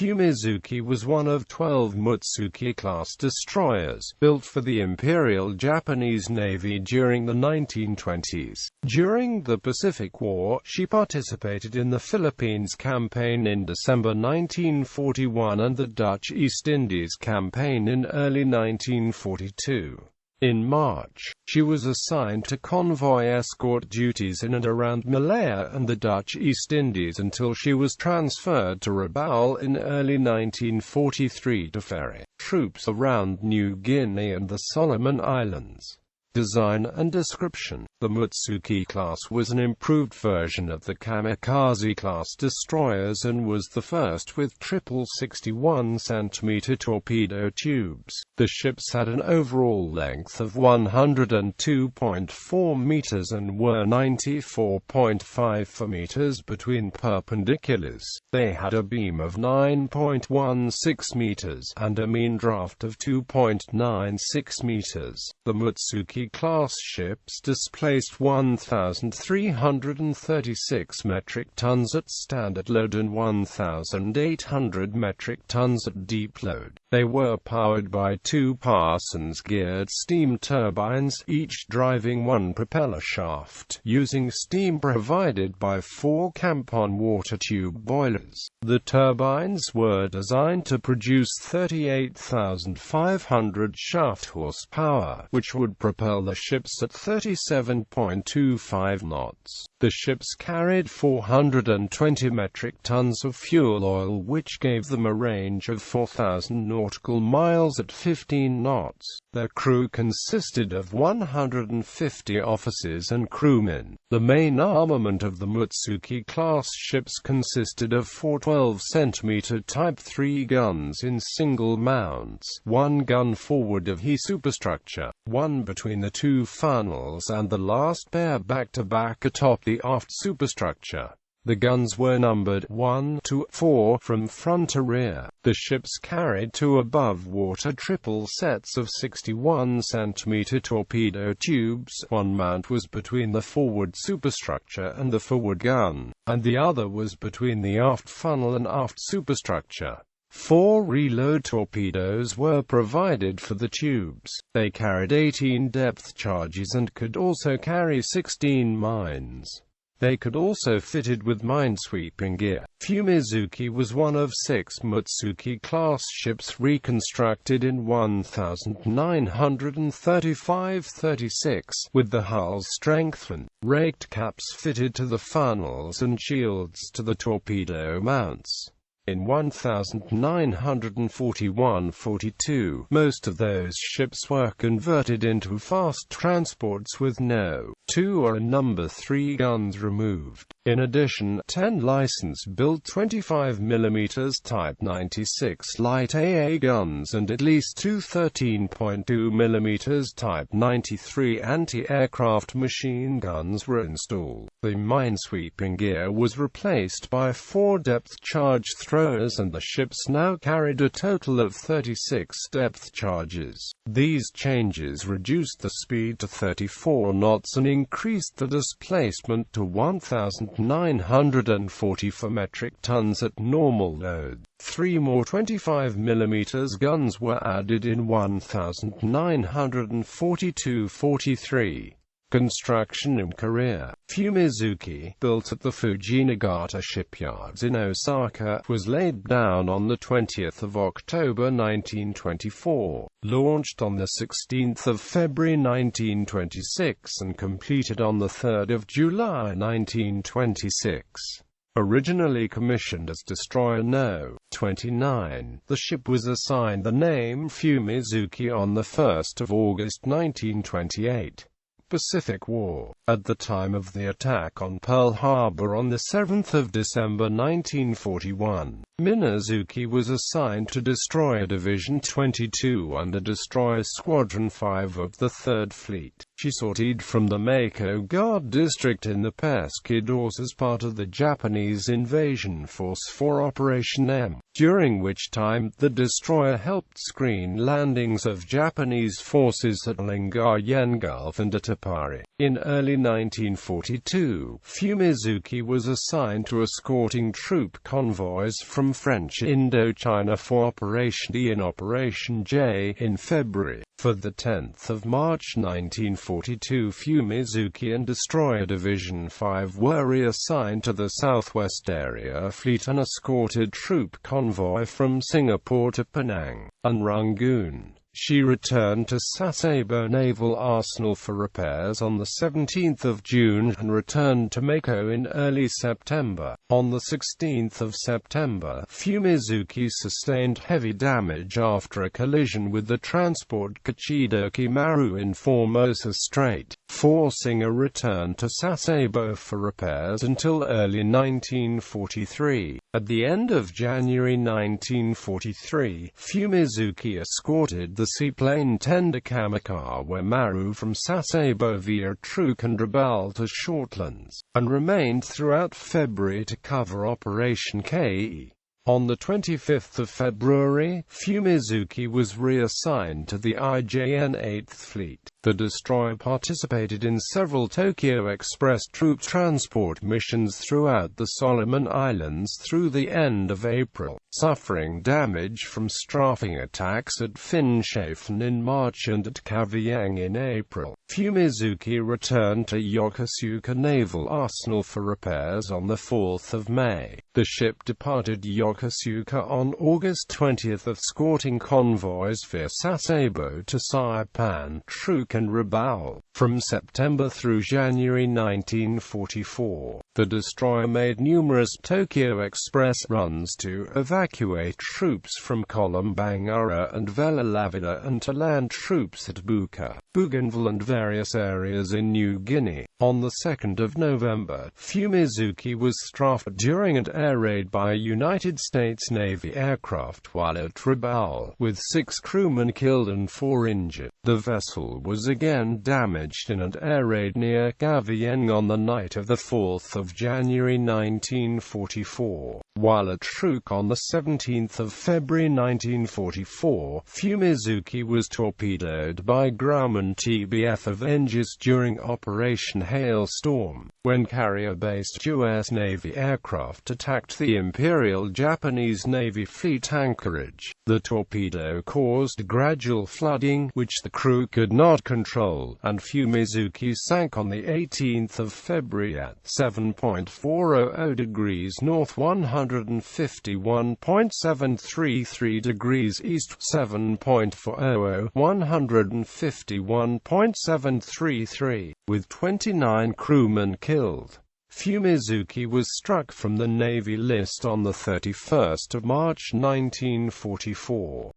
Fumizuki was one of 12 Mutsuki-class destroyers, built for the Imperial Japanese Navy during the 1920s. During the Pacific War, she participated in the Philippines Campaign in December 1941 and the Dutch East Indies Campaign in early 1942. In March, she was assigned to convoy escort duties in and around Malaya and the Dutch East Indies until she was transferred to Rabaul in early 1943 to ferry troops around New Guinea and the Solomon Islands. Design and description: the Mutsuki-class was an improved version of the Kamikaze-class destroyers and was the first with triple 61-centimeter torpedo tubes. The ships had an overall length of 102.4 meters and were 94.54 meters between perpendiculars. They had a beam of 9.16 meters and a mean draft of 2.96 meters. The Mutsuki-class ships displaced 1,336 metric tons at standard load and 1,800 metric tons at deep load. They were powered by two Parsons-geared steam turbines, each driving one propeller shaft, using steam provided by four Campon water tube boilers. The turbines were designed to produce 38,500 shaft horsepower, which would propel the ships at 37.25 knots. The ships carried 420 metric tons of fuel oil, which gave them a range of 4,000 nautical miles at 15 knots. Their crew consisted of 150 officers and crewmen. The main armament of the Mutsuki-class ships consisted of four 12-centimeter Type 3 guns in single mounts, one gun forward of the superstructure, one between the two funnels and the last pair back-to-back atop the aft superstructure. The guns were numbered 1 to 4 from front to rear. The ships carried two above-water triple sets of 61-centimeter torpedo tubes. One mount was between the forward superstructure and the forward gun, and the other was between the aft funnel and aft superstructure. 4 reload torpedoes were provided for the tubes. They carried 18 depth charges and could also carry 16 mines. They could also fitted with minesweeping gear. Fumizuki was one of 6 Mutsuki-class ships reconstructed in 1935–36, with the hulls strengthened, raked caps fitted to the funnels and shields to the torpedo mounts. In 1941–42, most of those ships were converted into fast transports with no 2 or number 3 guns removed. In addition, 10 license-built 25mm Type 96 light AA guns and at least 2 13.2mm Type 93 anti-aircraft machine guns were installed. The minesweeping gear was replaced by 4 depth-charge throwers, and the ships now carried a total of 36 depth charges. These changes reduced the speed to 34 knots and increased the displacement to 1,944 metric tons at normal load. 3 more 25mm guns were added in 1942–43. Construction and career: Fumizuki, built at the Fujinagata shipyards in Osaka, was laid down on the 20th of October 1924, launched on the 16th of February 1926 and completed on the 3rd of July 1926. Originally commissioned as Destroyer No. 29, the ship was assigned the name Fumizuki on the 1st of August 1928. Pacific War. At the time of the attack on Pearl Harbor on the 7th of December 1941, Minazuki was assigned to Destroyer Division 22 under Destroyer Squadron 5 of the 3rd Fleet. She sortied from the Mako Guard District in the Pescadores as part of the Japanese invasion force for Operation M, during which time the destroyer helped screen landings of Japanese forces at Lingayen Gulf and at Apari. In early 1942, Fumizuki was assigned to escorting troop convoys from from French Indochina for Operation D and Operation J in February. For the 10th of March 1942, Fumizuki and Destroyer Division 5 were reassigned to the Southwest Area Fleet and escorted troop convoy from Singapore to Penang and Rangoon. She returned to Sasebo Naval Arsenal for repairs on the 17th of June and returned to Mako in early September. On the 16th of September, Fumizuki sustained heavy damage after a collision with the transport Kachidoki Maru in Formosa Strait, forcing a return to Sasebo for repairs until early 1943. At the end of January 1943, Fumizuki escorted the seaplane tender Kamikaze Maru from Sasebo via Truk and Rabaul to Shortlands, and remained throughout February to cover Operation Ke. On the 25th of February, Fumizuki was reassigned to the IJN 8th Fleet. The destroyer participated in several Tokyo Express troop transport missions throughout the Solomon Islands through the end of April, suffering damage from strafing attacks at Finschhafen in March and at Kavieng in April. Fumizuki returned to Yokosuka Naval Arsenal for repairs on the 4th of May. The ship departed Yokosuka on August 20, escorting convoys via Sasebo to Saipan, Truk and Rabaul. From September through January 1944, the destroyer made numerous Tokyo Express runs to evacuate troops from Kolombangara and Velalavida and to land troops at Buka, Bougainville and various areas in New Guinea. On the 2nd of November, Fumizuki was strafed during an air raid by a United States Navy aircraft while at Rabaul, with 6 crewmen killed and 4 injured. The vessel was again damaged in an air raid near Kavieng on the night of the 4th of January 1944. While at Truk on the 17th of February 1944, Fumizuki was torpedoed by Grumman TBF Avengers during Operation Hailstorm, when carrier-based U.S. Navy aircraft attacked the Imperial Japanese Navy fleet anchorage. The torpedo caused gradual flooding, which the crew could not control, and Fumizuki sank on the 18th of February at 7.400 degrees north, 151.733 degrees east, 7.400, 151.733, with 29 crewmen killed. Fumizuki was struck from the Navy list on the 31st of March 1944.